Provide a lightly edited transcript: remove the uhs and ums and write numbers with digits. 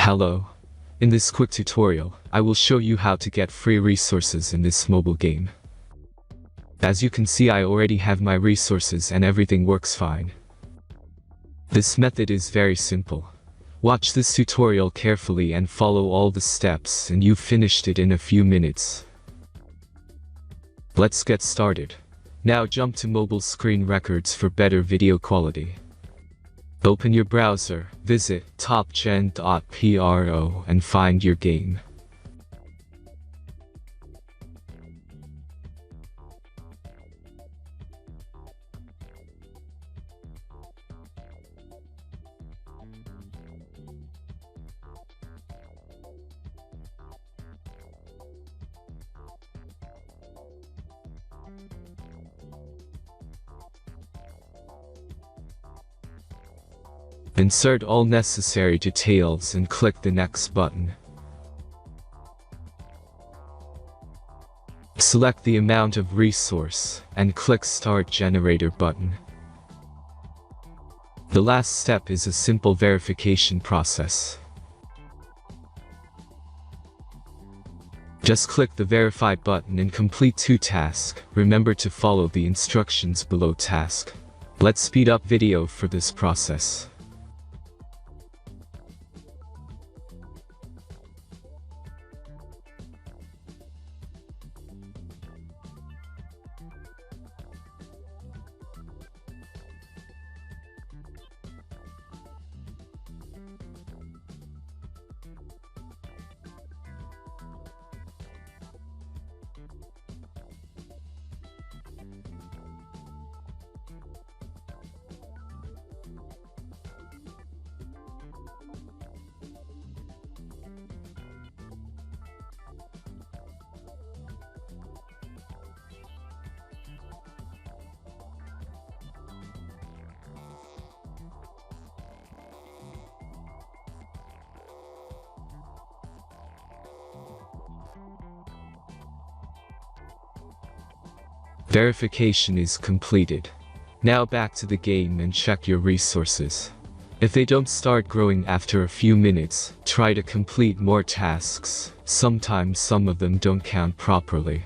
Hello. In this quick tutorial, I will show you how to get free resources in this mobile game. As you can see, I already have my resources and everything works fine. This method is very simple. Watch this tutorial carefully and follow all the steps and you've finished it in a few minutes. Let's get started. Now jump to mobile screen records for better video quality. Open your browser, visit topgen.pro and find your game. Insert all necessary details and click the next button. Select the amount of resource and click Start Generator button. The last step is a simple verification process. Just click the Verify button and complete 2 tasks. Remember to follow the instructions below task. Let's speed up video for this process. Verification is completed. Now back to the game and check your resources. If they don't start growing after a few minutes, try to complete more tasks. Sometimes some of them don't count properly.